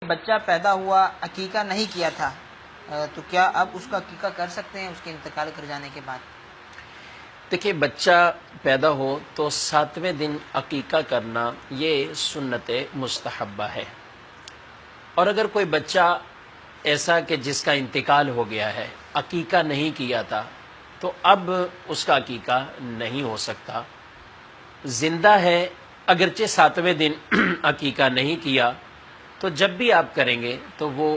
بچہ پیدا ہوا عقیقہ نہیں کیا تھا تو کیا اب اس کا عقیقہ کر سکتے ہیں اس کے انتقال کر جانے کے بعد؟ دیکھیے، بچہ پیدا ہو تو 7ویں دن عقیقہ کرنا یہ سنت مستحبہ ہے، اور اگر کوئی بچہ ایسا کہ جس کا انتقال ہو گیا ہے، عقیقہ نہیں کیا تھا، تو اب اس کا عقیقہ نہیں ہو سکتا۔ زندہ ہے، اگرچہ 7ویں دن عقیقہ نہیں کیا، تو جب بھی آپ کریں گے تو وہ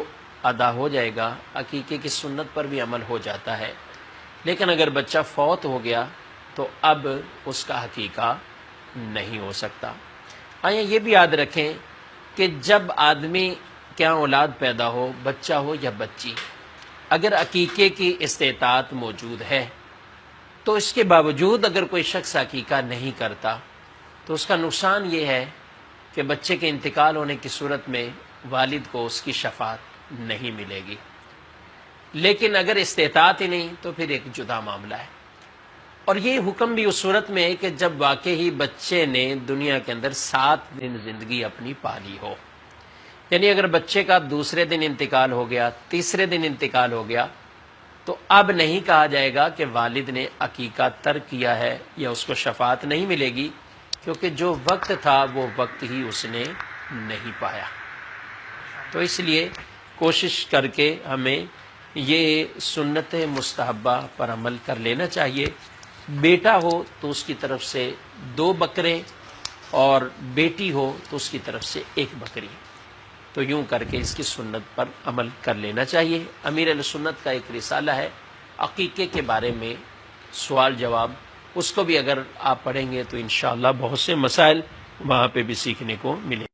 ادا ہو جائے گا، عقیقے کی سنت پر بھی عمل ہو جاتا ہے۔ لیکن اگر بچہ فوت ہو گیا تو اب اس کا عقیقہ نہیں ہو سکتا۔ آئیں یہ بھی یاد رکھیں کہ جب آدمی کیا اولاد پیدا ہو، بچہ ہو یا بچی، اگر عقیقے کی استطاعت موجود ہے تو اس کے باوجود اگر کوئی شخص عقیقہ نہیں کرتا تو اس کا نقصان یہ ہے کہ بچے کے انتقال ہونے کی صورت میں والد کو اس کی شفاعت نہیں ملے گی۔ لیکن اگر استطاعت ہی نہیں تو پھر ایک جدا معاملہ ہے، اور یہ حکم بھی اس صورت میں ہے کہ جب واقعی بچے نے دنیا کے اندر 7 دن زندگی اپنی پالی ہو، یعنی اگر بچے کا دوسرے دن انتقال ہو گیا، تیسرے دن انتقال ہو گیا، تو اب نہیں کہا جائے گا کہ والد نے عقیقہ ترک کیا ہے یا اس کو شفاعت نہیں ملے گی، کیونکہ جو وقت تھا وہ وقت ہی اس نے نہیں پایا۔ تو اس لیے کوشش کر کے ہمیں یہ سنت مستحبہ پر عمل کر لینا چاہیے۔ بیٹا ہو تو اس کی طرف سے 2 بکرے، اور بیٹی ہو تو اس کی طرف سے 1 بکری، تو یوں کر کے اس کی سنت پر عمل کر لینا چاہیے۔ امیر اہل سنت کا ایک رسالہ ہے عقیقے کے بارے میں، سوال جواب، اس کو بھی اگر آپ پڑھیں گے تو انشاءاللہ بہت سے مسائل وہاں پہ بھی سیکھنے کو ملیں۔